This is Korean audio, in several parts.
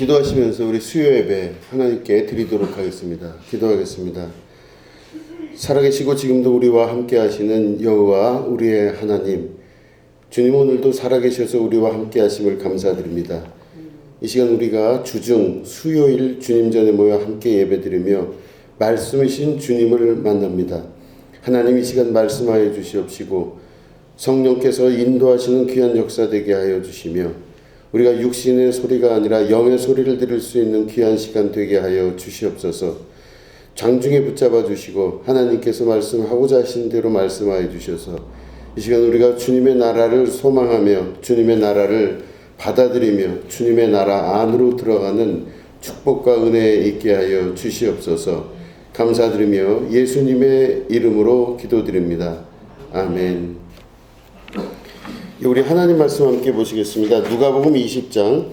기도하시면서 우리 수요 예배 하나님께 드리도록 하겠습니다. 기도하겠습니다. 살아계시고 지금도 우리와 함께 하시는 여호와 우리의 하나님, 주님 오늘도 살아계셔서 우리와 함께 하심을 감사드립니다. 이 시간 우리가 주중 수요일 주님 전에 모여 함께 예배드리며 말씀이신 주님을 만납니다. 하나님 이 시간 말씀하여 주시옵시고 성령께서 인도하시는 귀한 역사 되게 하여 주시며 우리가 육신의 소리가 아니라 영의 소리를 들을 수 있는 귀한 시간 되게 하여 주시옵소서. 장중에 붙잡아 주시고 하나님께서 말씀하고자 하신 대로 말씀하여 주셔서 이 시간 우리가 주님의 나라를 소망하며 주님의 나라를 받아들이며 주님의 나라 안으로 들어가는 축복과 은혜 있게 하여 주시옵소서. 감사드리며 예수님의 이름으로 기도드립니다. 아멘. 우리 하나님 말씀 함께 보시겠습니다. 누가복음 20장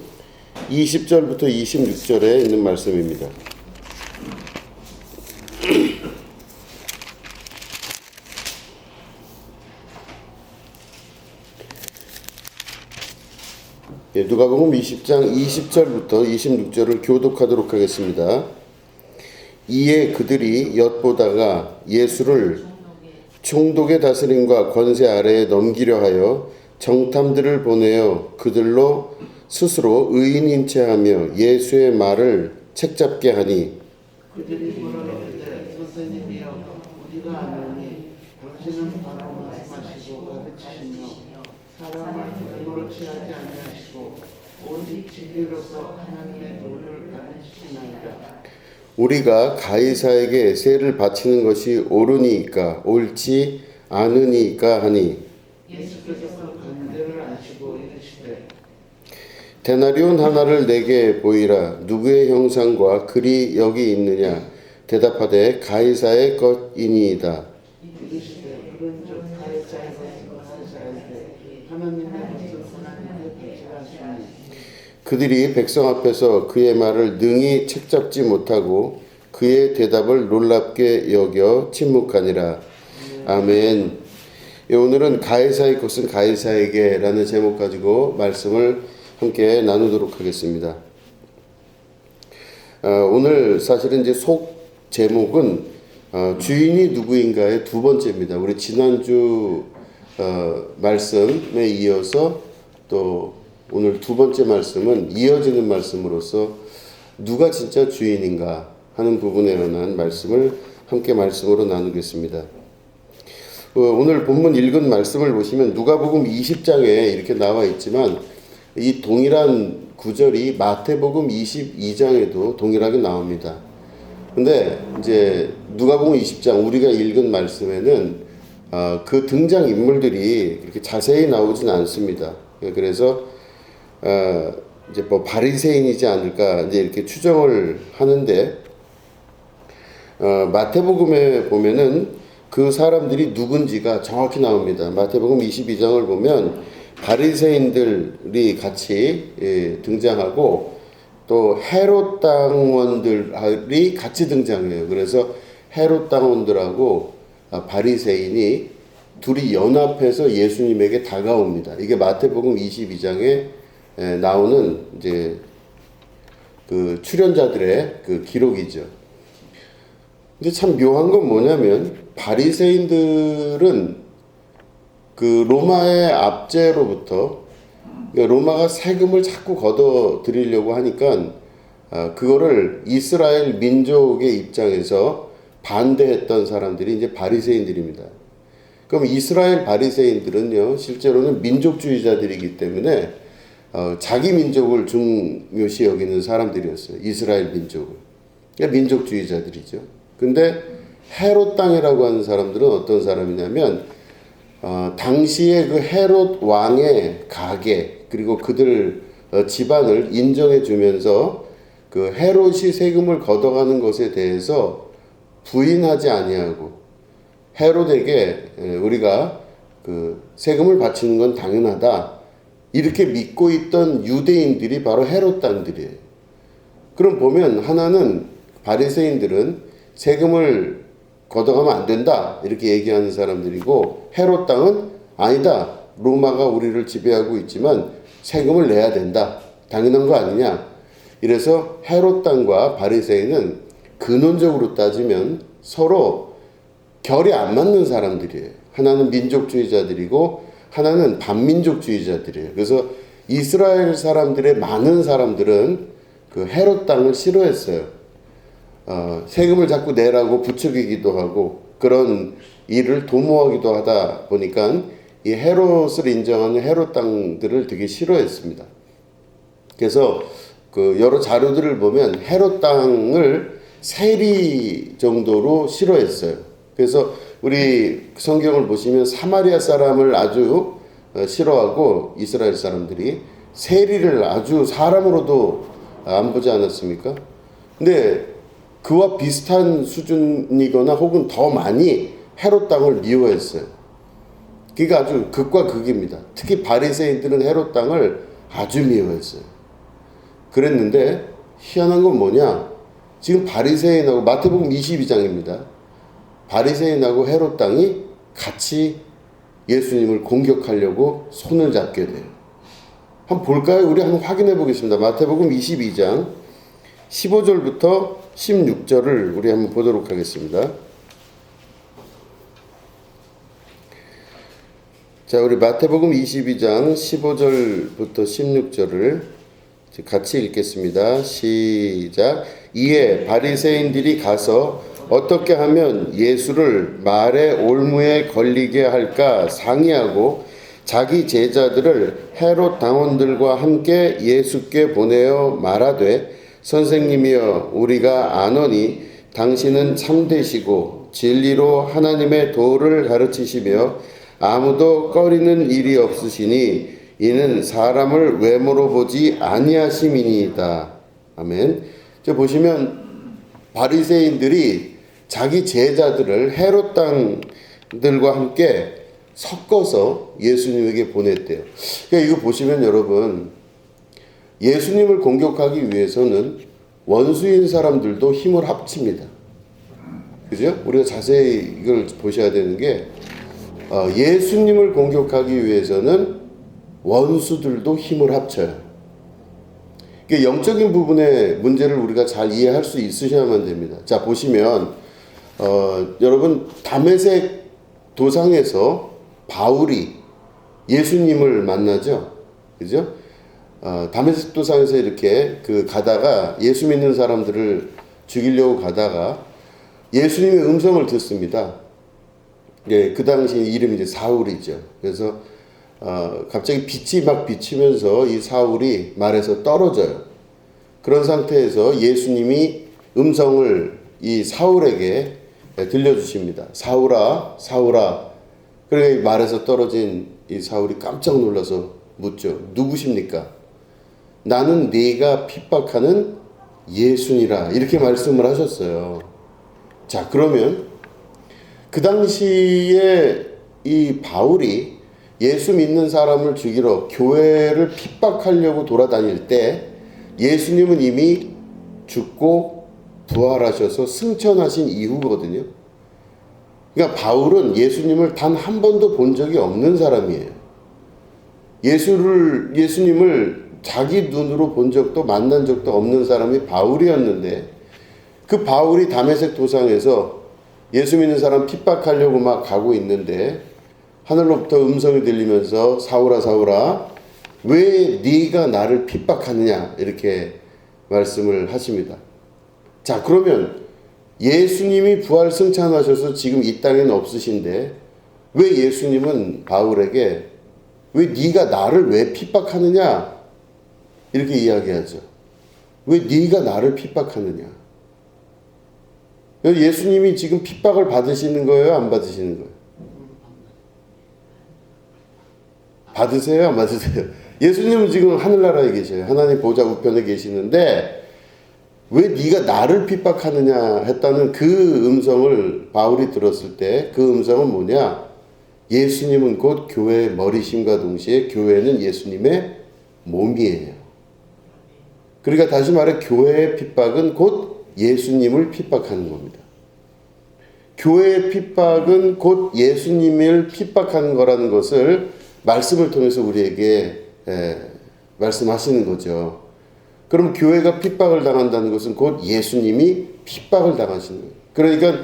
20절부터 26절에 있는 말씀입니다. 누가복음 20장 20절부터 26절을 교독하도록 하겠습니다. 이에 그들이 엿보다가 예수를 총독의 다스림과 권세 아래에 넘기려 하여 정탐들을 보내어 그들로 스스로 의인인 채 하며 예수의 말을 책잡게 하니 그들이 물어보되 선생님이여 우리가 아노니 당신은 바로 말씀하시고 가르치시며 사람을 도구로 취하지 아니하시고 오직 진리로서 하나님의 도를 가르치시나이다. 우리가 가이사에게 세를 바치는 것이 옳으니까 옳지 않으니까 하니 예수께서 간대를 아시고 이르시되 데나리온 하나를 내게 보이라. 누구의 형상과 글이 여기 있느냐. 대답하되 가이사의 것이니이다. 이르시되 그런즉 가이사의 것은 가이사에게 하나님의 것은 하나님께 바치라시니 그들이 백성 앞에서 그의 말을 능히 책잡지 못하고 그의 대답을 놀랍게 여겨 침묵하니라. 아멘. 오늘은 가이사의 것은 가이사에게 라는 제목 가지고 말씀을 함께 나누도록 하겠습니다. 오늘 사실은 이제 속 제목은 주인이 누구인가의 두 번째입니다. 우리 지난주 말씀에 이어서 또 오늘 두 번째 말씀은 이어지는 말씀으로서 누가 진짜 주인인가 하는 부분에 관한 말씀을 함께 말씀으로 나누겠습니다. 오늘 본문 읽은 말씀을 보시면 누가복음 20장에 이렇게 나와 있지만 이 동일한 구절이 마태복음 22장에도 동일하게 나옵니다. 근데 이제 누가복음 20장 우리가 읽은 말씀에는 그 등장 인물들이 이렇게 자세히 나오진 않습니다. 그래서 이제 뭐 바리새인이지 않을까 이제 이렇게 추정을 하는데 마태복음에 보면은 그 사람들이 누군지가 정확히 나옵니다. 마태복음 22장을 보면 바리새인들이 같이 등장하고 또 헤롯 당원들이 같이 등장해요. 그래서 헤롯 당원들하고 바리새인이 둘이 연합해서 예수님에게 다가옵니다. 이게 마태복음 22장에 나오는 이제 그 출연자들의 그 기록이죠. 근데 참 묘한 건 뭐냐면 바리새인들은 그 로마의 압제로부터 로마가 세금을 자꾸 걷어 들이려고 하니까 그거를 이스라엘 민족의 입장에서 반대했던 사람들이 이제 바리새인들입니다. 그럼 이스라엘 바리새인들은요 실제로는 민족주의자들이기 때문에 자기 민족을 중요시 여기는 사람들이었어요. 이스라엘 민족을. 그러니까 민족주의자들이죠. 근데 헤롯 땅이라고 하는 사람들은 어떤 사람이냐면 당시에 그 헤롯 왕의 가계 그리고 그들 집안을 인정해 주면서 그 헤롯이 세금을 걷어가는 것에 대해서 부인하지 아니하고 헤롯에게 우리가 그 세금을 바치는 건 당연하다 이렇게 믿고 있던 유대인들이 바로 헤롯 땅들이에요. 그럼 보면 하나는 바리새인들은 세금을 걷어가면 안 된다 이렇게 얘기하는 사람들이고 헤롯 땅은 아니다. 로마가 우리를 지배하고 있지만 세금을 내야 된다. 당연한 거 아니냐. 이래서 헤롯 당과 바리새인은 근원적으로 따지면 서로 결이 안 맞는 사람들이에요. 하나는 민족주의자들이고 하나는 반민족주의자들이에요. 그래서 이스라엘 사람들의 많은 사람들은 그 헤롯 당을 싫어했어요. 세금을 자꾸 내라고 부추기기도 하고 그런 일을 도모하기도 하다 보니까 이 헤롯을 인정하는 헤롯 당들을 되게 싫어했습니다. 그래서 그 여러 자료들을 보면 헤롯 당을 세리 정도로 싫어했어요. 그래서 우리 성경을 보시면 사마리아 사람을 아주 싫어하고 이스라엘 사람들이 세리를 아주 사람으로도 안 보지 않았습니까? 근데 그와 비슷한 수준이거나 혹은 더 많이 헤롯 당을 미워했어요. 그게 아주 극과 극입니다. 특히 바리새인들은 헤롯 당을 아주 미워했어요. 그랬는데 희한한 건 뭐냐? 지금 바리새인하고 마태복음 22장입니다. 바리새인하고 헤롯 당이 같이 예수님을 공격하려고 손을 잡게 돼요. 한번 볼까요? 우리 한번 확인해 보겠습니다. 마태복음 22장 15절부터 16절을 우리 한번 보도록 하겠습니다. 자, 우리 마태복음 22장 15절부터 16절을 같이 읽겠습니다. 시작. 이에 바리새인들이 가서 어떻게 하면 예수를 말의 올무에 걸리게 할까 상의하고 자기 제자들을 헤롯 당원들과 함께 예수께 보내어 말하되 선생님이여 우리가 아노니 당신은 참되시고 진리로 하나님의 도를 가르치시며 아무도 꺼리는 일이 없으시니 이는 사람을 외모로 보지 아니하심이니이다. 아멘. 저 보시면 바리새인들이 자기 제자들을 헤롯 당들과 함께 섞어서 예수님에게 보냈대요. 그러니까 이거 보시면 여러분 예수님을 공격하기 위해서는 원수인 사람들도 힘을 합칩니다. 그죠? 우리가 자세히 이걸 보셔야 되는 게 예수님을 공격하기 위해서는 원수들도 힘을 합쳐요. 그러니까 영적인 부분의 문제를 우리가 잘 이해할 수 있으셔야만 됩니다. 자, 보시면 여러분 다메섹 도상에서 바울이 예수님을 만나죠. 그죠? 다메섹 도상에서 이렇게 가다가 예수 믿는 사람들을 죽이려고 가다가 예수님의 음성을 듣습니다. 예, 그 당시 이름이 이제 사울이죠. 그래서 갑자기 빛이 막 비치면서 이 사울이 말에서 떨어져요. 그런 상태에서 예수님이 음성을 이 사울에게 들려주십니다. 사울아, 사울아. 그래 말에서 떨어진 이 사울이 깜짝 놀라서 묻죠. 누구십니까? 나는 네가 핍박하는 예수니라. 이렇게 말씀을 하셨어요. 자, 그러면 그 당시에 이 바울이 예수 믿는 사람을 죽이러 교회를 핍박하려고 돌아다닐 때 예수님은 이미 죽고 부활하셔서 승천하신 이후거든요. 그러니까 바울은 예수님을 단 한 번도 본 적이 없는 사람이에요. 예수님을 자기 눈으로 본 적도 만난 적도 없는 사람이 바울이었는데 그 바울이 다메섹 도상에서 예수 믿는 사람 핍박하려고 막 가고 있는데 하늘로부터 음성이 들리면서 사울아 사울아 왜 네가 나를 핍박하느냐 이렇게 말씀을 하십니다. 자, 그러면 예수님이 부활 승천하셔서 지금 이 땅에는 없으신데 왜 예수님은 바울에게 왜 네가 나를 왜 핍박하느냐 이렇게 이야기하죠. 왜 네가 나를 핍박하느냐. 예수님이 지금 핍박을 받으시는 거예요? 안 받으시는 거예요? 받으세요? 안 받으세요? 예수님은 지금 하늘나라에 계셔요. 하나님 보좌 우편에 계시는데 왜 네가 나를 핍박하느냐 했다는 그 음성을 바울이 들었을 때 그 음성은 뭐냐? 예수님은 곧 교회의 머리심과 동시에 교회는 예수님의 몸이에요. 그러니까 다시 말해 교회의 핍박은 곧 예수님을 핍박하는 겁니다. 교회의 핍박은 곧 예수님을 핍박하는 거라는 것을 말씀을 통해서 우리에게 말씀하시는 거죠. 그럼 교회가 핍박을 당한다는 것은 곧 예수님이 핍박을 당하시는 거예요. 그러니까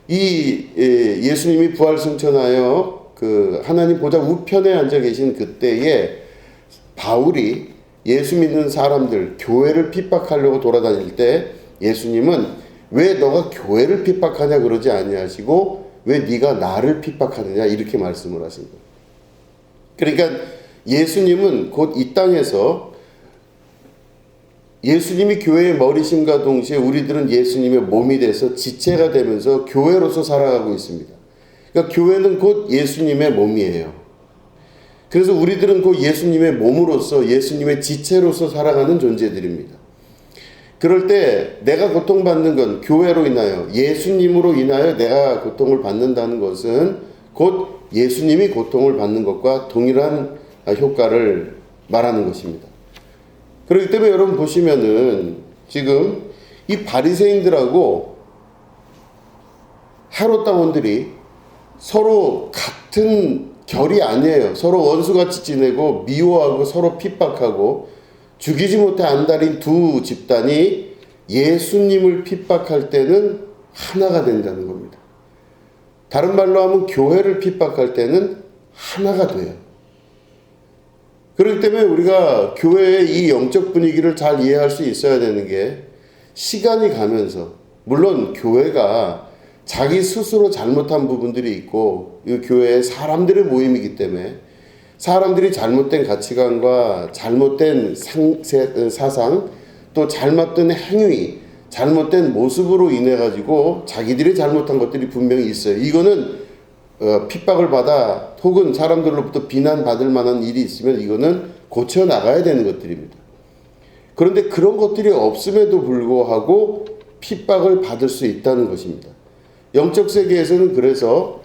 이 예수님이 부활승천하여 그 하나님 보좌 우편에 앉아 계신 그때에 바울이 예수 믿는 사람들, 교회를 핍박하려고 돌아다닐 때 예수님은 왜 너가 교회를 핍박하냐 그러지 아니하시고 왜 네가 나를 핍박하느냐 이렇게 말씀을 하신 거예요. 그러니까 예수님은 곧 이 땅에서 예수님이 교회의 머리심과 동시에 우리들은 예수님의 몸이 돼서 지체가 되면서 교회로서 살아가고 있습니다. 그러니까 교회는 곧 예수님의 몸이에요. 그래서 우리들은 곧 예수님의 몸으로서 예수님의 지체로서 살아가는 존재들입니다. 그럴 때 내가 고통받는 건 교회로 인하여 예수님으로 인하여 내가 고통을 받는다는 것은 곧 예수님이 고통을 받는 것과 동일한 효과를 말하는 것입니다. 그렇기 때문에 여러분 보시면은 지금 이 바리새인들하고 헤롯당원들이 서로 같은 결이 아니에요. 서로 원수같이 지내고 미워하고 서로 핍박하고 죽이지 못해 안달인 두 집단이 예수님을 핍박할 때는 하나가 된다는 겁니다. 다른 말로 하면 교회를 핍박할 때는 하나가 돼요. 그렇기 때문에 우리가 교회의 이 영적 분위기를 잘 이해할 수 있어야 되는 게 시간이 가면서 물론 교회가 자기 스스로 잘못한 부분들이 있고 이 교회의 사람들의 모임이기 때문에 사람들이 잘못된 가치관과 잘못된 사상 또 잘못된 행위 잘못된 모습으로 인해 가지고 자기들이 잘못한 것들이 분명히 있어요. 이거는 핍박을 받아 혹은 사람들로부터 비난받을 만한 일이 있으면 이거는 고쳐 나가야 되는 것들입니다. 그런데 그런 것들이 없음에도 불구하고 핍박을 받을 수 있다는 것입니다. 영적 세계에서는 그래서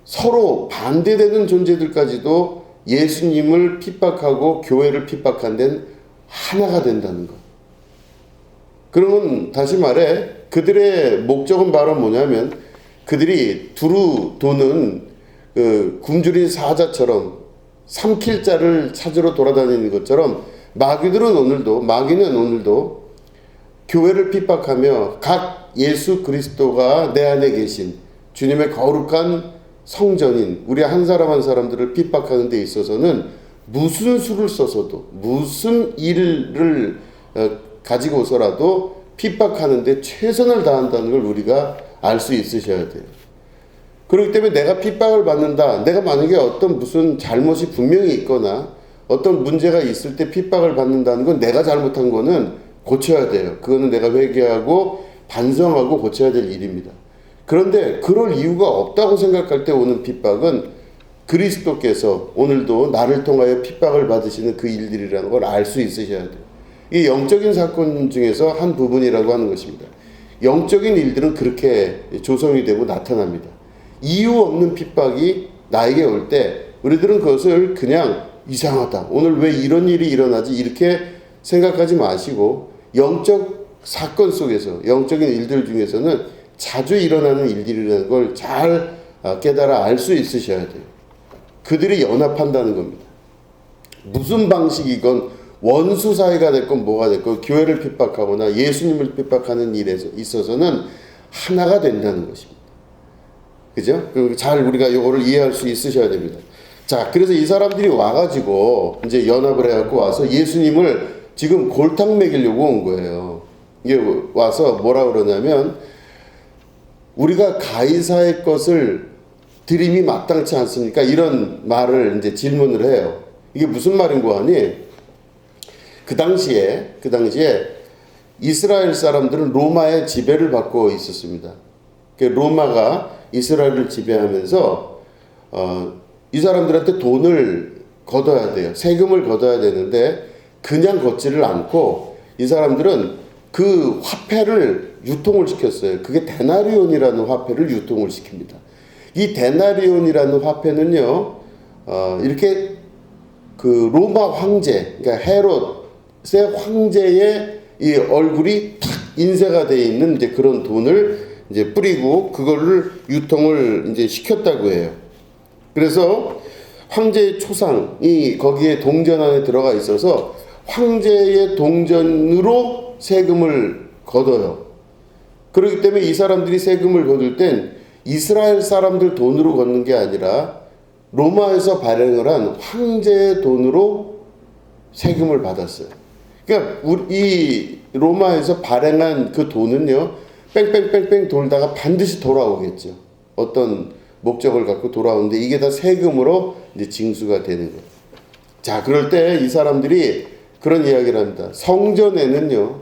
서로 반대되는 존재들까지도 예수님을 핍박하고 교회를 핍박한 데는 하나가 된다는 것. 그러면 다시 말해 그들의 목적은 바로 뭐냐면 그들이 두루 도는 그 굶주린 사자처럼 삼킬 자를 찾으러 돌아다니는 것처럼 마귀는 오늘도 교회를 핍박하며 각 예수 그리스도가 내 안에 계신 주님의 거룩한 성전인 우리 한 사람 한 사람들을 핍박하는 데 있어서는 무슨 수를 써서도 무슨 일을 가지고서라도 핍박하는 데 최선을 다한다는 걸 우리가 알 수 있으셔야 돼요. 그렇기 때문에 내가 핍박을 받는다. 내가 만약에 어떤 무슨 잘못이 분명히 있거나 어떤 문제가 있을 때 핍박을 받는다는 건 내가 잘못한 거는 고쳐야 돼요. 그거는 내가 회개하고 반성하고 고쳐야 될 일입니다. 그런데 그럴 이유가 없다고 생각할 때 오는 핍박은 그리스도께서 오늘도 나를 통하여 핍박을 받으시는 그 일들이라는 걸 알 수 있으셔야 돼요. 이 영적인 사건 중에서 한 부분이라고 하는 것입니다. 영적인 일들은 그렇게 조성이 되고 나타납니다. 이유 없는 핍박이 나에게 올 때 우리들은 그것을 그냥 이상하다. 오늘 왜 이런 일이 일어나지? 이렇게 생각하지 마시고 영적 사건 속에서 영적인 일들 중에서는 자주 일어나는 일들이라는 걸 잘 깨달아 알 수 있으셔야 돼요. 그들이 연합한다는 겁니다. 무슨 방식이건 원수 사이가 됐건 뭐가 됐건 교회를 핍박하거나 예수님을 핍박하는 일에 있어서는 하나가 된다는 것입니다. 그죠? 잘 우리가 이거를 이해할 수 있으셔야 됩니다. 자, 그래서 이 사람들이 와가지고 이제 연합을 해갖고 와서 예수님을 지금 골탕 먹이려고 온 거예요. 이게 와서 뭐라 그러냐면 우리가 가이사의 것을 드림이 마땅치 않습니까? 이런 말을 이제 질문을 해요. 이게 무슨 말인고 하니 그 당시에 이스라엘 사람들은 로마의 지배를 받고 있었습니다. 로마가 이스라엘을 지배하면서 이 사람들한테 돈을 걷어야 돼요. 세금을 걷어야 되는데 그냥 걷지를 않고 이 사람들은 그 화폐를 유통을 시켰어요. 그게 데나리온이라는 화폐를 유통을 시킵니다. 이 데나리온이라는 화폐는요, 이렇게 그 로마 황제, 그러니까 헤롯의 황제의 이 얼굴이 탁 인쇄가 되어 있는 이제 그런 돈을 이제 뿌리고 그거를 유통을 이제 시켰다고 해요. 그래서 황제의 초상이 거기에 동전 안에 들어가 있어서 황제의 동전으로 세금을 걷어요. 그렇기 때문에 이 사람들이 세금을 거둘 땐 이스라엘 사람들 돈으로 걷는 게 아니라 로마에서 발행을 한 황제의 돈으로 세금을 받았어요. 그러니까 이 로마에서 발행한 그 돈은요, 뺑뺑뺑뺑 돌다가 반드시 돌아오겠죠. 어떤 목적을 갖고 돌아오는데 이게 다 세금으로 이제 징수가 되는 거예요. 자, 그럴 때 이 사람들이 그런 이야기를 합니다. 성전에는요,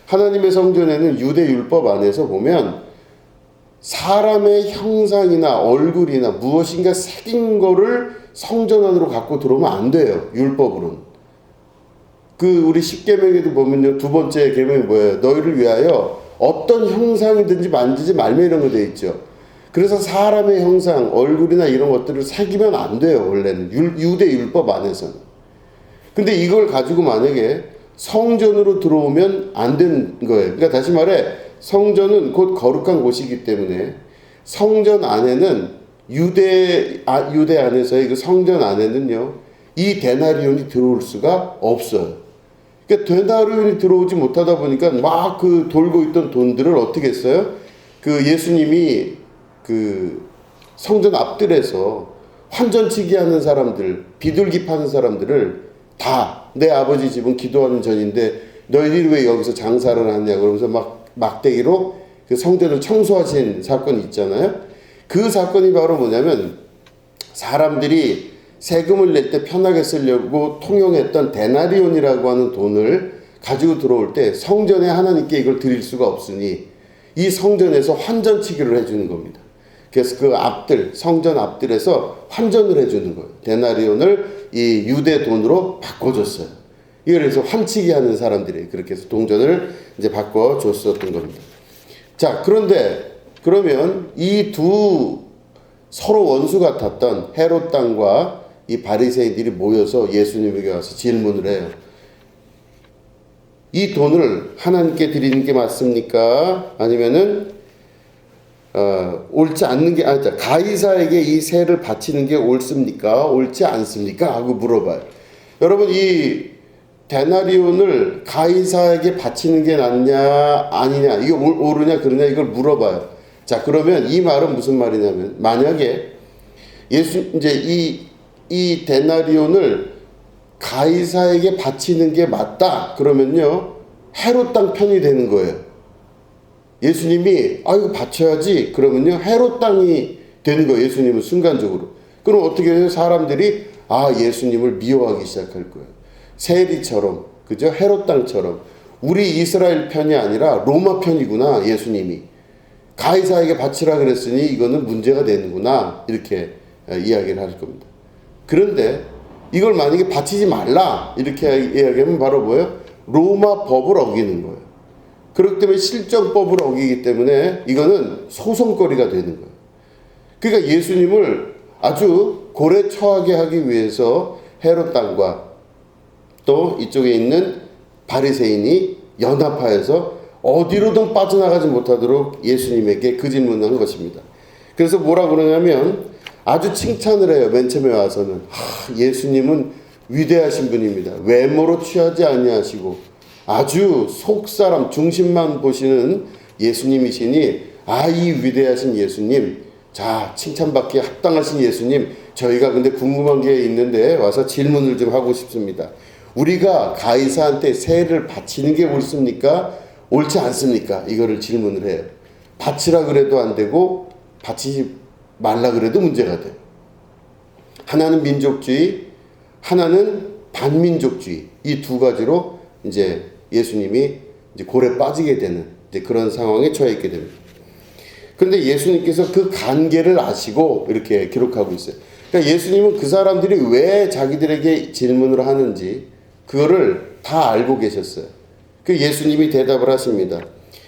하나님의 성전에는 유대 율법 안에서 보면 사람의 형상이나 얼굴이나 무엇인가 새긴 거를 성전 안으로 갖고 들어오면 안 돼요. 율법으로는. 우리 십계명에도 보면요, 두 번째 계명이 뭐예요? 너희를 위하여 어떤 형상이든지 만지지 말며 이런 거 돼 있죠. 그래서 사람의 형상, 얼굴이나 이런 것들을 새기면 안 돼요. 원래는 유대 율법 안에서는. 근데 이걸 가지고 만약에 성전으로 들어오면 안 되는 거예요. 그러니까 다시 말해, 성전은 곧 거룩한 곳이기 때문에 성전 안에는 유대 안에서의 그 성전 안에는요, 이 데나리온이 들어올 수가 없어요. 그러니까 데나리온이 들어오지 못하다 보니까 막 돌고 있던 돈들을 어떻게 했어요? 예수님이 성전 앞들에서 환전치기 하는 사람들, 비둘기 파는 사람들을 다 내 아버지 집은 기도하는 전인데 너희들이 왜 여기서 장사를 하냐 그러면서 막대기로 그 성전을 청소하신 사건이 있잖아요. 그 사건이 바로 뭐냐면 사람들이 세금을 낼 때 편하게 쓰려고 통용했던 데나리온이라고 하는 돈을 가지고 들어올 때 성전에 하나님께 이걸 드릴 수가 없으니 이 성전에서 환전치기를 해주는 겁니다. 그래서 성전 앞들에서 환전을 해주는 거예요. 데나리온을 이 유대 돈으로 바꿔줬어요. 그래서 환치기 하는 사람들이 그렇게 해서 동전을 이제 바꿔줬었던 겁니다. 자, 그러면 이 두 서로 원수 같았던 헤롯 당과 이 바리새인들이 모여서 예수님에게 와서 질문을 해요. 이 돈을 하나님께 드리는 게 맞습니까? 아니면은 옳지 않는 게 가이사에게 이 세를 바치는 게 옳습니까? 옳지 않습니까? 하고 물어봐요. 여러분, 이 데나리온을 가이사에게 바치는 게 낫냐 아니냐, 이게 옳으냐 그러냐 이걸 물어봐요. 자, 그러면 이 말은 무슨 말이냐면, 만약에 이제 이 데나리온을 가이사에게 바치는 게 맞다 그러면요, 헤롯 땅 편이 되는 거예요. 예수님이 이거 바쳐야지 그러면요, 헤롯 땅이 되는 거예요. 예수님은 순간적으로. 그럼 어떻게 해요? 사람들이 예수님을 미워하기 시작할 거예요. 세리처럼, 그죠? 헤롯 땅처럼 우리 이스라엘 편이 아니라 로마 편이구나. 예수님이 가이사에게 바치라 그랬으니 이거는 문제가 되는구나, 이렇게 이야기를 할 겁니다. 그런데 이걸 만약에 바치지 말라 이렇게 이야기하면 바로 뭐예요? 로마 법을 어기는 거예요. 그렇기 때문에 실정법을 어기기 때문에 이거는 소송거리가 되는 거예요. 그러니까 예수님을 아주 고래 처하게 하기 위해서 헤롯 당과 또 이쪽에 있는 바리새인이 연합하여서 어디로든 빠져나가지 못하도록 예수님에게 그 질문을 한 것입니다. 그래서 뭐라 그러냐면 아주 칭찬을 해요. 맨 처음에 와서는 예수님은 위대하신 분입니다. 외모로 취하지 아니하시고 아주 속사람 중심만 보시는 예수님이시니 이 위대하신 예수님, 자, 칭찬받기에 합당하신 예수님, 저희가 근데 궁금한 게 있는데 와서 질문을 좀 하고 싶습니다. 우리가 가이사한테 세를 바치는 게 옳습니까? 옳지 않습니까? 이거를 질문을 해요. 바치라 그래도 안 되고 바치지 말라 그래도 문제가 돼요. 하나는 민족주의, 하나는 반민족주의, 이 두 가지로 이제 예수님이 이제 골에 빠지게 되는 이제 그런 상황에 처해 있게 됩니다. 그런데 예수님께서 그 관계를 아시고 이렇게 기록하고 있어요. 그러니까 예수님은 그 사람들이 왜 자기들에게 질문을 하는지 그거를 다 알고 계셨어요. 그 예수님이 대답을 하십니다.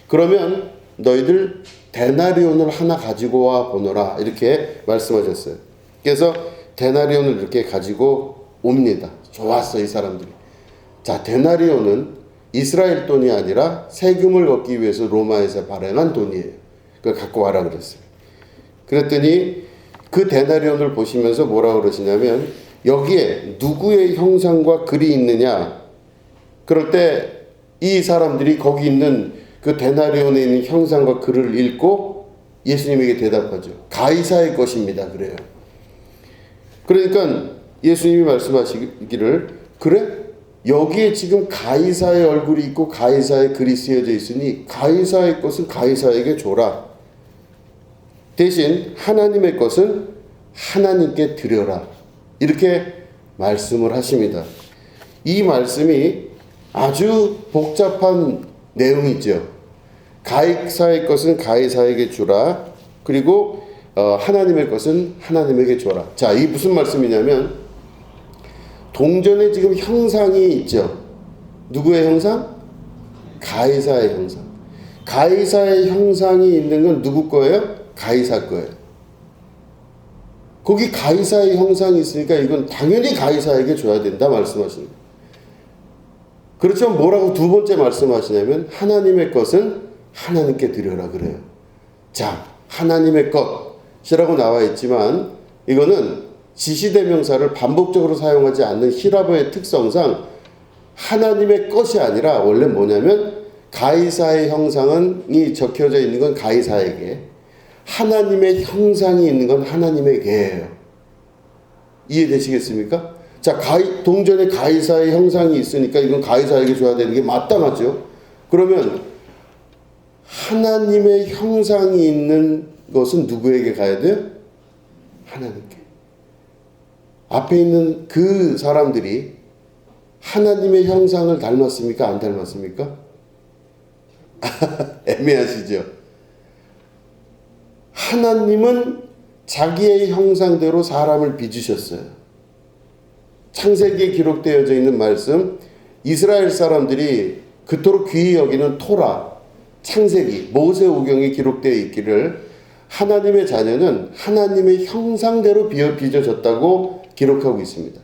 그러면 너희들 데나리온을 하나 가지고 와 보너라, 이렇게 말씀하셨어요. 그래서 데나리온을 이렇게 가지고 옵니다. 좋았어, 이 사람들이. 자, 데나리온은 이스라엘 돈이 아니라 세금을 걷기 위해서 로마에서 발행한 돈이에요. 그걸 갖고 와라 그랬어요. 그랬더니 그 데나리온을 보시면서 뭐라고 그러시냐면 여기에 누구의 형상과 글이 있느냐, 그럴 때 이 사람들이 거기 있는 그 데나리온에 있는 형상과 글을 읽고 예수님에게 대답하죠. 가이사의 것입니다. 그래요. 그러니까 예수님이 말씀하시기를 그래? 여기에 지금 가이사의 얼굴이 있고 가이사의 글이 쓰여져 있으니 가이사의 것은 가이사에게 줘라. 대신 하나님의 것은 하나님께 드려라. 이렇게 말씀을 하십니다. 이 말씀이 아주 복잡한 내용이죠. 가이사의 것은 가이사에게 주라. 그리고 하나님의 것은 하나님에게 줘라. 자, 이게 무슨 말씀이냐면 동전에 지금 형상이 있죠. 누구의 형상? 가이사의 형상. 가이사의 형상이 있는 건 누구 거예요? 가이사 거예요. 거기 가이사의 형상이 있으니까 이건 당연히 가이사에게 줘야 된다 말씀하시는 거예요. 그렇지만 뭐라고 두 번째 말씀하시냐면 하나님의 것은 하나님께 드려라 그래요. 자, 하나님의 것이라고 나와 있지만 이거는 지시대명사를 반복적으로 사용하지 않는 히라보의 특성상 하나님의 것이 아니라 원래 뭐냐면 가이사의 형상이 적혀져 있는 건 가이사에게, 하나님의 형상이 있는 건 하나님에게예요. 이해되시겠습니까? 자, 동전에 가이사의 형상이 있으니까 이건 가이사에게 줘야 되는 게 마땅하죠. 그러면 하나님의 형상이 있는 것은 누구에게 가야 돼요? 하나님께. 앞에 있는 그 사람들이 하나님의 형상을 닮았습니까? 안 닮았습니까? 애매하시죠? 하나님은 자기의 형상대로 사람을 빚으셨어요. 창세기에 기록되어져 있는 말씀, 이스라엘 사람들이 그토록 귀히 여기는 토라, 창세기, 모세오경에 기록되어 있기를 하나님의 자녀는 하나님의 형상대로 빚어졌다고 기록하고 있습니다.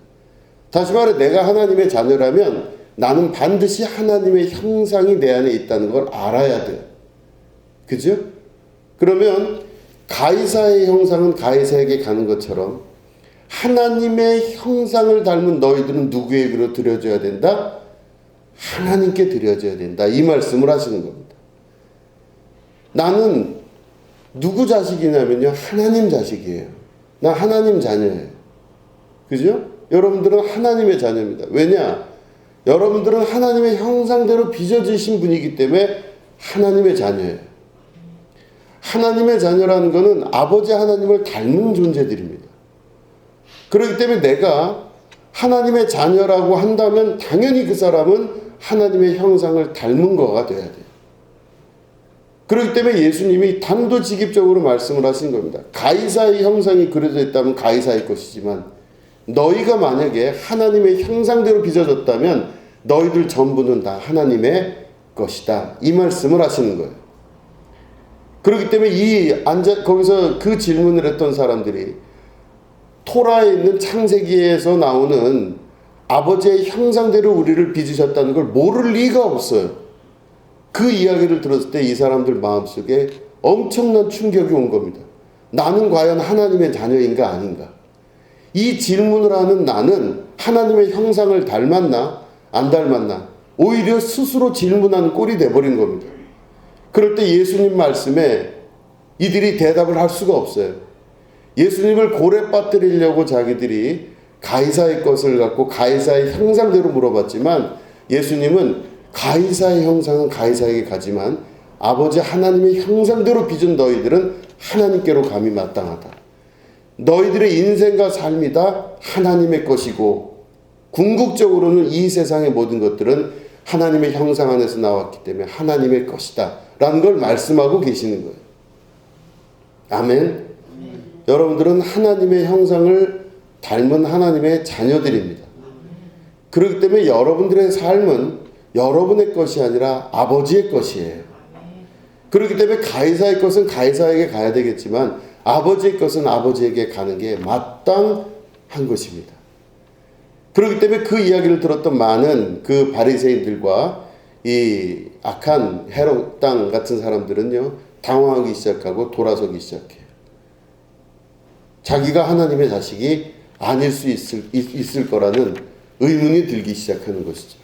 다시 말해 내가 하나님의 자녀라면 나는 반드시 하나님의 형상이 내 안에 있다는 걸 알아야 돼요. 그죠? 그러면 가이사의 형상은 가이사에게 가는 것처럼 하나님의 형상을 닮은 너희들은 누구에게로 드려져야 된다? 하나님께 드려져야 된다. 이 말씀을 하시는 겁니다. 나는 누구 자식이냐면요, 하나님 자식이에요. 나 하나님 자녀예요. 그죠? 여러분들은 하나님의 자녀입니다. 왜냐? 여러분들은 하나님의 형상대로 빚어지신 분이기 때문에 하나님의 자녀예요. 하나님의 자녀라는 것은 아버지 하나님을 닮은 존재들입니다. 그렇기 때문에 내가 하나님의 자녀라고 한다면 당연히 그 사람은 하나님의 형상을 닮은 거가 돼야 돼요. 그렇기 때문에 예수님이 단도직입적으로 말씀을 하신 겁니다. 가이사의 형상이 그려져 있다면 가이사의 것이지만 너희가 만약에 하나님의 형상대로 빚어졌다면 너희들 전부는 다 하나님의 것이다. 이 말씀을 하시는 거예요. 그렇기 때문에 거기서 그 질문을 했던 사람들이 토라에 있는 창세기에서 나오는 아버지의 형상대로 우리를 빚으셨다는 걸 모를 리가 없어요. 그 이야기를 들었을 때 이 사람들 마음속에 엄청난 충격이 온 겁니다. 나는 과연 하나님의 자녀인가 아닌가? 이 질문을 하는 나는 하나님의 형상을 닮았나 안 닮았나? 오히려 스스로 질문하는 꼴이 돼버린 겁니다. 그럴 때 예수님 말씀에 이들이 대답을 할 수가 없어요. 예수님을 고래 빠뜨리려고 자기들이 가이사의 것을 갖고 가이사의 형상대로 물어봤지만 예수님은 가이사의 형상은 가이사에게 가지만 아버지 하나님의 형상대로 빚은 너희들은 하나님께로 감이 마땅하다. 너희들의 인생과 삶이 다 하나님의 것이고 궁극적으로는 이 세상의 모든 것들은 하나님의 형상 안에서 나왔기 때문에 하나님의 것이다 라는 걸 말씀하고 계시는 거예요. 아멘. 여러분들은 하나님의 형상을 닮은 하나님의 자녀들입니다. 그렇기 때문에 여러분들의 삶은 여러분의 것이 아니라 아버지의 것이에요. 그렇기 때문에 가이사의 것은 가이사에게 가야 되겠지만 아버지의 것은 아버지에게 가는 게 마땅한 것입니다. 그렇기 때문에 그 이야기를 들었던 많은 그 바리새인들과 이 악한 헤롯 땅 같은 사람들은요, 당황하기 시작하고 돌아서기 시작해요. 자기가 하나님의 자식이 아닐 수 있을 거라는 의문이 들기 시작하는 것이죠.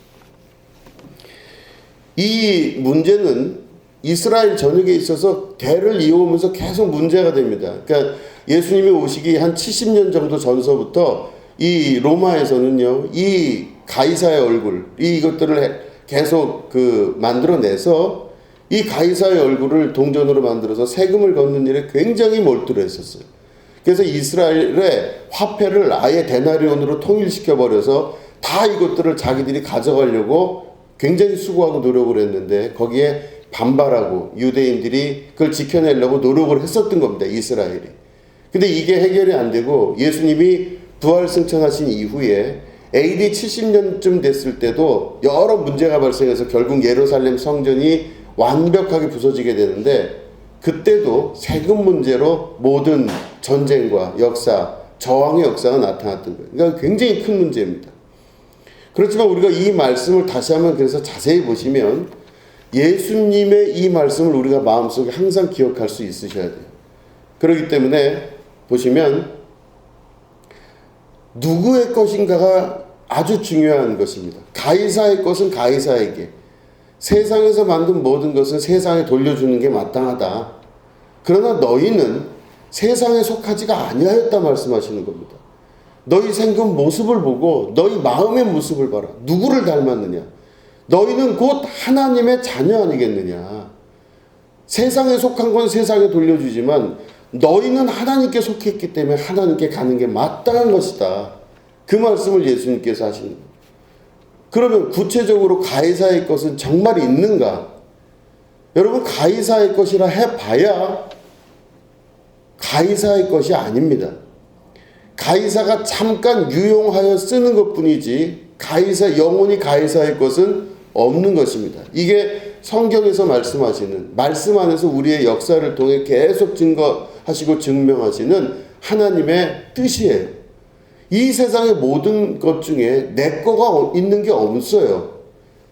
이 문제는 이스라엘 전역에 있어서 대를 이어오면서 계속 문제가 됩니다. 그러니까 예수님이 오시기 한 70년 정도 전서부터 이 로마에서는요, 이 가이사의 얼굴, 이것들을 계속 만들어내서 이 가이사의 얼굴을 동전으로 만들어서 세금을 걷는 일에 굉장히 몰두를 했었어요. 그래서 이스라엘의 화폐를 아예 데나리온으로 통일시켜 버려서 다 이것들을 자기들이 가져가려고 굉장히 수고하고 노력을 했는데 거기에 반발하고 유대인들이 그걸 지켜내려고 노력을 했었던 겁니다. 이스라엘이. 근데 이게 해결이 안 되고 예수님이 부활 승천하신 이후에 AD 70년쯤 됐을 때도 여러 문제가 발생해서 결국 예루살렘 성전이 완벽하게 부서지게 되는데 그때도 세금 문제로 모든 전쟁과 역사, 저항의 역사가 나타났던 거예요. 그러니까 굉장히 큰 문제입니다. 그렇지만 우리가 이 말씀을 다시 한번 그래서 자세히 보시면 예수님의 이 말씀을 우리가 마음속에 항상 기억할 수 있으셔야 돼요. 그렇기 때문에 보시면 누구의 것인가가 아주 중요한 것입니다. 가이사의 것은 가이사에게, 세상에서 만든 모든 것은 세상에 돌려주는 게 마땅하다. 그러나 너희는 세상에 속하지가 아니하였다 말씀하시는 겁니다. 너희 생긴 모습을 보고 너희 마음의 모습을 봐라. 누구를 닮았느냐? 너희는 곧 하나님의 자녀 아니겠느냐? 세상에 속한 건 세상에 돌려주지만 너희는 하나님께 속했기 때문에 하나님께 가는 게 마땅한 것이다. 그 말씀을 예수님께서 하시는 거예요. 그러면 구체적으로 가이사의 것은 정말 있는가? 여러분, 가이사의 것이라 해봐야 가이사의 것이 아닙니다. 가이사가 잠깐 유용하여 쓰는 것뿐이지 영원히 가이사의 것은 없는 것입니다. 이게 성경에서 말씀 안에서 우리의 역사를 통해 계속 증거하시고 증명하시는 하나님의 뜻이에요. 이 세상의 모든 것 중에 내 거가 있는 게 없어요.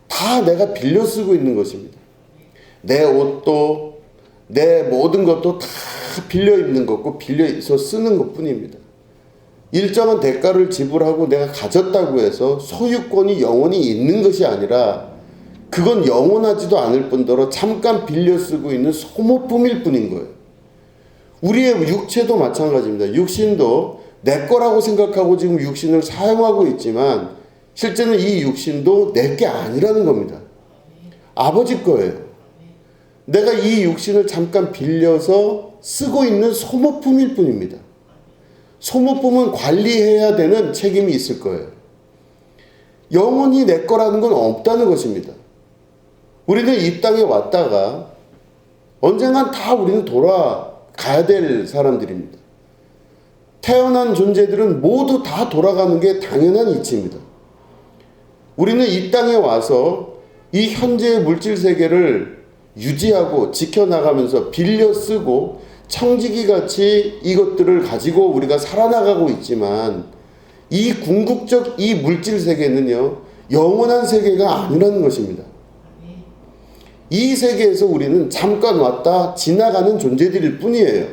다 내가 빌려 쓰고 있는 것입니다. 내 옷도 내 모든 것도 다 빌려 입는 것고 빌려서 쓰는 것뿐입니다. 일정한 대가를 지불하고 내가 가졌다고 해서 소유권이 영원히 있는 것이 아니라 그건 영원하지도 않을 뿐더러 잠깐 빌려 쓰고 있는 소모품일 뿐인 거예요. 우리의 육체도 마찬가지입니다. 육신도 내 거라고 생각하고 지금 육신을 사용하고 있지만 실제는 이 육신도 내 게 아니라는 겁니다. 아버지 거예요. 내가 이 육신을 잠깐 빌려서 쓰고 있는 소모품일 뿐입니다. 소모품은 관리해야 되는 책임이 있을 거예요. 영원히 내 거라는 건 없다는 것입니다. 우리는 이 땅에 왔다가 언젠간 다 우리는 돌아가야 될 사람들입니다. 태어난 존재들은 모두 다 돌아가는 게 당연한 이치입니다. 우리는 이 땅에 와서 이 현재의 물질 세계를 유지하고 지켜나가면서 빌려 쓰고 청지기 같이 이것들을 가지고 우리가 살아나가고 있지만 이 궁극적 이 물질 세계는요, 영원한 세계가 아니라는 것입니다. 이 세계에서 우리는 잠깐 왔다 지나가는 존재들일 뿐이에요.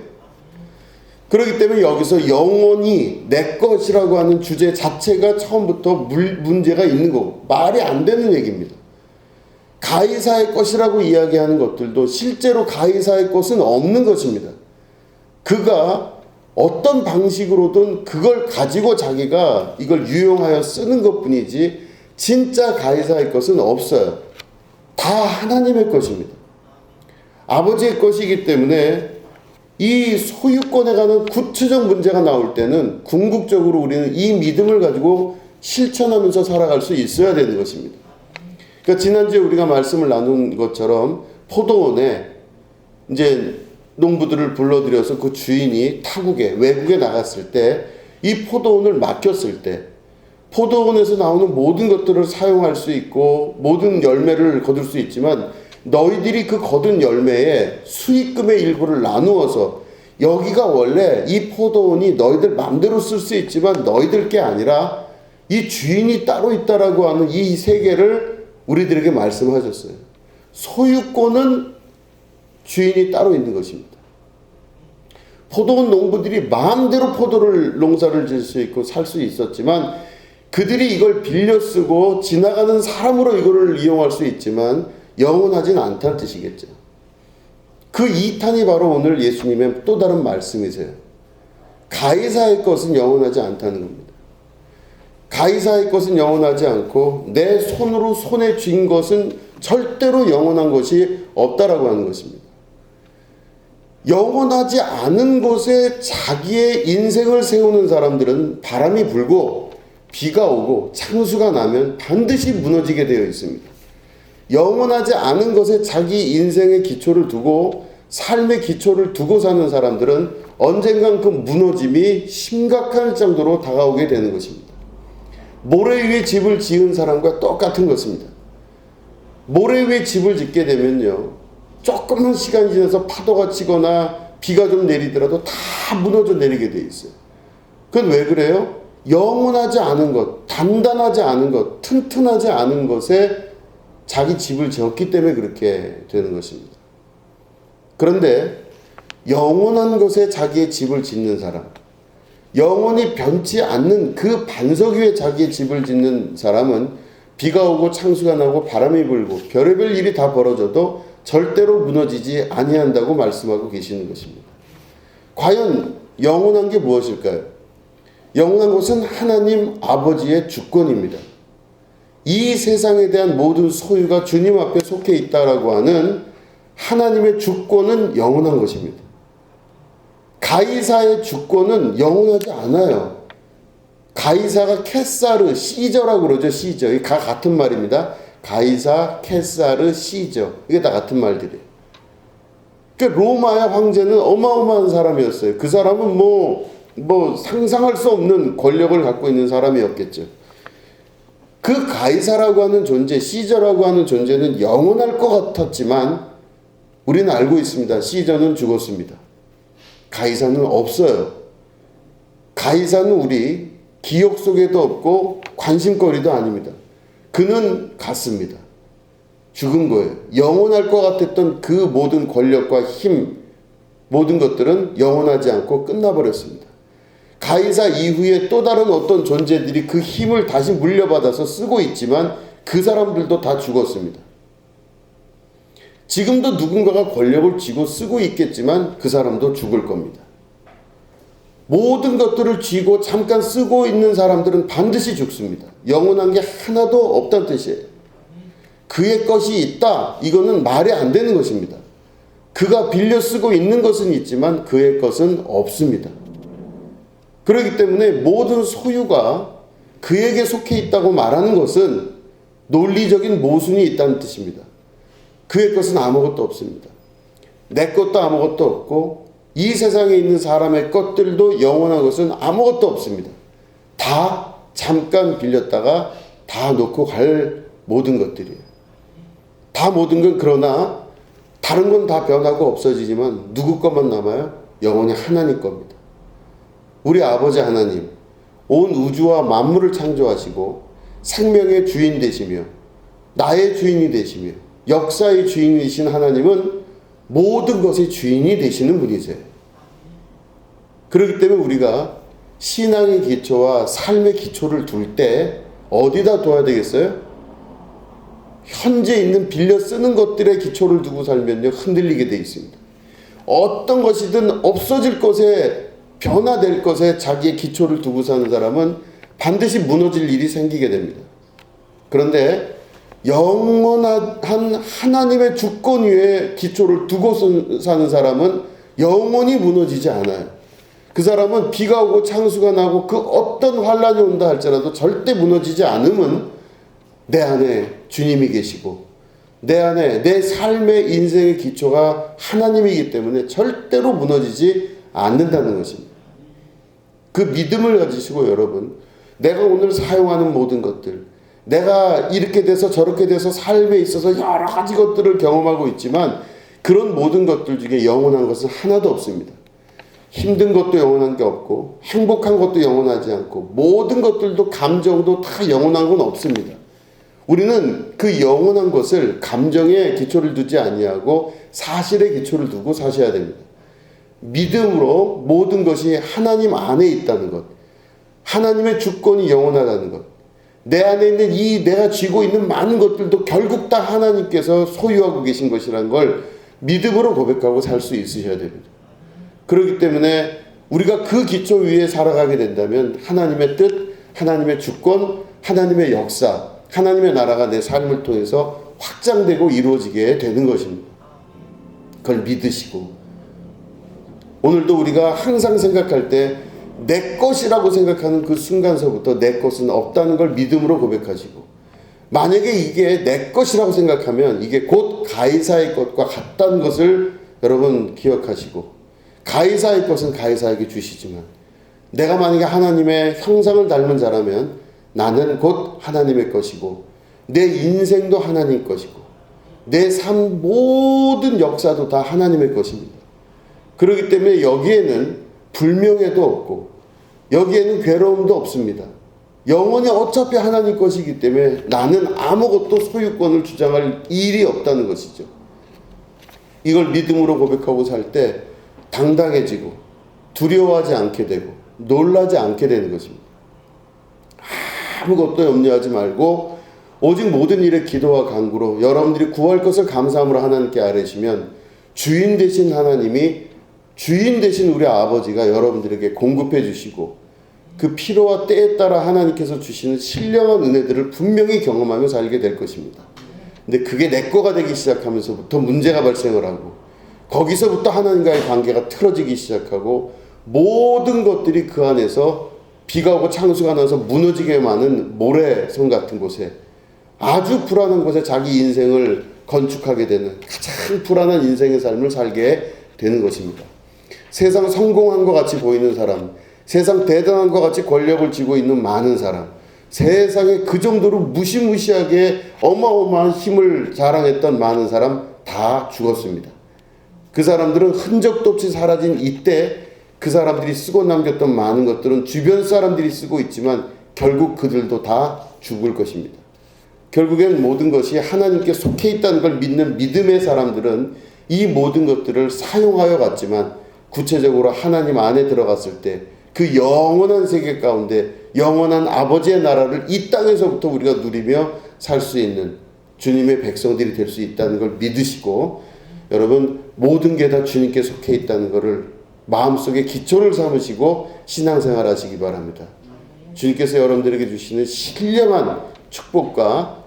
그렇기 때문에 여기서 영원히 내 것이라고 하는 주제 자체가 처음부터 문제가 있는 거고 말이 안 되는 얘기입니다. 가이사의 것이라고 이야기하는 것들도 실제로 가이사의 것은 없는 것입니다. 그가 어떤 방식으로든 그걸 가지고 자기가 이걸 유용하여 쓰는 것뿐이지 진짜 가이사의 것은 없어요. 다 하나님의 것입니다. 아버지의 것이기 때문에 이 소유권에 관한 구체적 문제가 나올 때는 궁극적으로 우리는 이 믿음을 가지고 실천하면서 살아갈 수 있어야 되는 것입니다. 그러니까 지난주에 우리가 말씀을 나눈 것처럼 포도원에 이제 농부들을 불러들여서 그 주인이 외국에 나갔을 때 이 포도원을 맡겼을 때 포도원에서 나오는 모든 것들을 사용할 수 있고 모든 열매를 거둘 수 있지만 너희들이 그 거둔 열매에 수익금의 일부를 나누어서 여기가 원래 이 포도원이 너희들 맘대로 쓸 수 있지만 너희들 게 아니라 이 주인이 따로 있다라고 하는 이 세계를 우리들에게 말씀하셨어요. 소유권은 주인이 따로 있는 것입니다. 포도원 농부들이 마음대로 포도를 농사를 지을 수 있고 살 수 있었지만 그들이 이걸 빌려 쓰고 지나가는 사람으로 이거를 이용할 수 있지만 영원하진 않다는 뜻이겠죠. 그 2탄이 바로 오늘 예수님의 또 다른 말씀이세요. 가이사의 것은 영원하지 않다는 겁니다. 가이사의 것은 영원하지 않고 내 손으로 손에 쥔 것은 절대로 영원한 것이 없다라고 하는 것입니다. 영원하지 않은 곳에 자기의 인생을 세우는 사람들은 바람이 불고 비가 오고 창수가 나면 반드시 무너지게 되어 있습니다. 영원하지 않은 것에 자기 인생의 기초를 두고 삶의 기초를 두고 사는 사람들은 언젠간 그 무너짐이 심각할 정도로 다가오게 되는 것입니다. 모래 위에 집을 지은 사람과 똑같은 것입니다. 모래 위에 집을 짓게 되면요, 조금만 시간이 지나서 파도가 치거나 비가 좀 내리더라도 다 무너져 내리게 돼 있어요. 그건 왜 그래요? 영원하지 않은 것, 단단하지 않은 것, 튼튼하지 않은 것에 자기 집을 지었기 때문에 그렇게 되는 것입니다. 그런데 영원한 것에 자기의 집을 짓는 사람, 영원히 변치 않는 그 반석 위에 자기의 집을 짓는 사람은 비가 오고 창수가 나고 바람이 불고 별의별 일이 다 벌어져도 절대로 무너지지 아니한다고 말씀하고 계시는 것입니다. 과연 영원한 게 무엇일까요? 영원한 것은 하나님 아버지의 주권입니다. 이 세상에 대한 모든 소유가 주님 앞에 속해 있다라고 하는 하나님의 주권은 영원한 것입니다. 가이사의 주권은 영원하지 않아요. 가이사가 케사르, 시저라고 그러죠. 시저. 이게 다 같은 말입니다. 가이사, 케사르, 시저. 이게 다 같은 말들이에요. 그러니까 로마의 황제는 어마어마한 사람이었어요. 그 사람은 뭐 상상할 수 없는 권력을 갖고 있는 사람이었겠죠. 그 가이사라고 하는 존재, 시저라고 하는 존재는 영원할 것 같았지만 우리는 알고 있습니다. 시저는 죽었습니다. 가이사는 없어요. 가이사는 우리 기억 속에도 없고 관심거리도 아닙니다. 그는 갔습니다. 죽은 거예요. 영원할 것 같았던 그 모든 권력과 힘, 모든 것들은 영원하지 않고 끝나버렸습니다. 가이사 이후에 또 다른 어떤 존재들이 그 힘을 다시 물려받아서 쓰고 있지만 그 사람들도 다 죽었습니다. 지금도 누군가가 권력을 쥐고 쓰고 있겠지만 그 사람도 죽을 겁니다. 모든 것들을 쥐고 잠깐 쓰고 있는 사람들은 반드시 죽습니다. 영원한 게 하나도 없다는 뜻이에요. 그의 것이 있다, 이거는 말이 안 되는 것입니다. 그가 빌려 쓰고 있는 것은 있지만 그의 것은 없습니다. 그렇기 때문에 모든 소유가 그에게 속해 있다고 말하는 것은 논리적인 모순이 있다는 뜻입니다. 그의 것은 아무것도 없습니다. 내 것도 아무것도 없고 이 세상에 있는 사람의 것들도 영원한 것은 아무것도 없습니다. 다 잠깐 빌렸다가 다 놓고 갈 모든 것들이에요. 다 모든 건 그러나 다른 건 다 변하고 없어지지만 누구 것만 남아요? 영원히 하나님 겁니다. 우리 아버지 하나님, 온 우주와 만물을 창조하시고 생명의 주인 되시며 나의 주인이 되시며 역사의 주인이신 하나님은 모든 것의 주인이 되시는 분이세요. 그렇기 때문에 우리가 신앙의 기초와 삶의 기초를 둘 때 어디다 둬야 되겠어요? 현재 있는 빌려 쓰는 것들의 기초를 두고 살면요, 흔들리게 돼 있습니다. 어떤 것이든 없어질 것에, 변화될 것에 자기의 기초를 두고 사는 사람은 반드시 무너질 일이 생기게 됩니다. 그런데 영원한 하나님의 주권 위에 기초를 두고 사는 사람은 영원히 무너지지 않아요. 그 사람은 비가 오고 창수가 나고 그 어떤 환란이 온다 할지라도 절대 무너지지 않음은 내 안에 주님이 계시고 내 안에 내 삶의 인생의 기초가 하나님이기 때문에 절대로 무너지지 않는다는 것입니다. 그 믿음을 가지시고 여러분, 내가 오늘 사용하는 모든 것들, 내가 이렇게 돼서 저렇게 돼서 삶에 있어서 여러 가지 것들을 경험하고 있지만 그런 모든 것들 중에 영원한 것은 하나도 없습니다. 힘든 것도 영원한 게 없고 행복한 것도 영원하지 않고 모든 것들도 감정도 다 영원한 건 없습니다. 우리는 그 영원한 것을 감정에 기초를 두지 아니하고 사실에 기초를 두고 사셔야 됩니다. 믿음으로 모든 것이 하나님 안에 있다는 것, 하나님의 주권이 영원하다는 것, 내 안에 있는 이 내가 쥐고 있는 많은 것들도 결국 다 하나님께서 소유하고 계신 것이라는 걸 믿음으로 고백하고 살 수 있으셔야 됩니다. 그렇기 때문에 우리가 그 기초 위에 살아가게 된다면 하나님의 뜻, 하나님의 주권, 하나님의 역사, 하나님의 나라가 내 삶을 통해서 확장되고 이루어지게 되는 것입니다. 그걸 믿으시고 오늘도 우리가 항상 생각할 때 내 것이라고 생각하는 그 순간서부터 내 것은 없다는 걸 믿음으로 고백하시고, 만약에 이게 내 것이라고 생각하면 이게 곧 가이사의 것과 같다는 것을 여러분 기억하시고, 가이사의 것은 가이사에게 주시지만 내가 만약에 하나님의 형상을 닮은 자라면 나는 곧 하나님의 것이고 내 인생도 하나님 것이고 내 삶 모든 역사도 다 하나님의 것입니다. 그렇기 때문에 여기에는 불명예도 없고 여기에는 괴로움도 없습니다. 영원히 어차피 하나님 것이기 때문에 나는 아무것도 소유권을 주장할 일이 없다는 것이죠. 이걸 믿음으로 고백하고 살 때 당당해지고 두려워하지 않게 되고 놀라지 않게 되는 것입니다. 아무것도 염려하지 말고 오직 모든 일에 기도와 간구로 여러분들이 구할 것을 감사함으로 하나님께 아뢰시면 주인 되신 하나님이, 주인 되신 우리 아버지가 여러분들에게 공급해 주시고 그 필요와 때에 따라 하나님께서 주시는 신령한 은혜들을 분명히 경험하며 살게 될 것입니다. 근데 그게 내 거가 되기 시작하면서부터 문제가 발생을 하고 거기서부터 하나님과의 관계가 틀어지기 시작하고 모든 것들이 그 안에서 비가 오고 창수가 나서 무너지게 많은 모래성 같은 곳에, 아주 불안한 곳에 자기 인생을 건축하게 되는 가장 불안한 인생의 삶을 살게 되는 것입니다. 세상 성공한 것 같이 보이는 사람, 세상 대단한 것 같이 권력을 쥐고 있는 많은 사람, 세상에 그 정도로 무시무시하게 어마어마한 힘을 자랑했던 많은 사람 다 죽었습니다. 그 사람들은 흔적도 없이 사라진 이때 그 사람들이 쓰고 남겼던 많은 것들은 주변 사람들이 쓰고 있지만 결국 그들도 다 죽을 것입니다. 결국엔 모든 것이 하나님께 속해 있다는 걸 믿는 믿음의 사람들은 이 모든 것들을 사용하여 갔지만 구체적으로 하나님 안에 들어갔을 때 그 영원한 세계 가운데 영원한 아버지의 나라를 이 땅에서부터 우리가 누리며 살 수 있는 주님의 백성들이 될 수 있다는 걸 믿으시고, 여러분 모든 게 다 주님께 속해 있다는 것을 마음속에 기초를 삼으시고 신앙생활 하시기 바랍니다. 주님께서 여러분들에게 주시는 신령한 축복과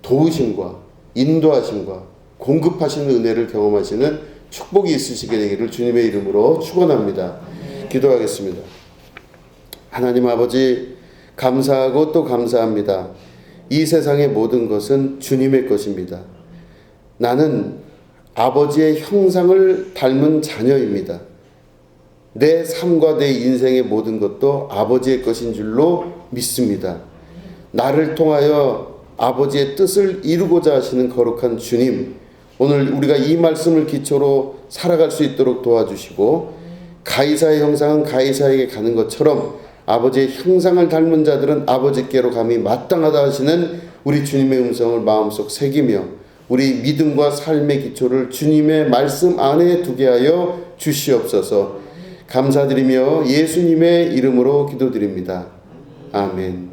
도우심과 인도하심과 공급하시는 은혜를 경험하시는 축복이 있으시게 되기를 주님의 이름으로 축원합니다. 기도하겠습니다. 하나님 아버지, 감사하고 또 감사합니다. 이 세상의 모든 것은 주님의 것입니다. 나는 아버지의 형상을 닮은 자녀입니다. 내 삶과 내 인생의 모든 것도 아버지의 것인 줄로 믿습니다. 나를 통하여 아버지의 뜻을 이루고자 하시는 거룩한 주님, 오늘 우리가 이 말씀을 기초로 살아갈 수 있도록 도와주시고, 가이사의 형상은 가이사에게 가는 것처럼 아버지의 형상을 닮은 자들은 아버지께로 감히 마땅하다 하시는 우리 주님의 음성을 마음속 새기며 우리 믿음과 삶의 기초를 주님의 말씀 안에 두게 하여 주시옵소서. 감사드리며 예수님의 이름으로 기도드립니다. 아멘.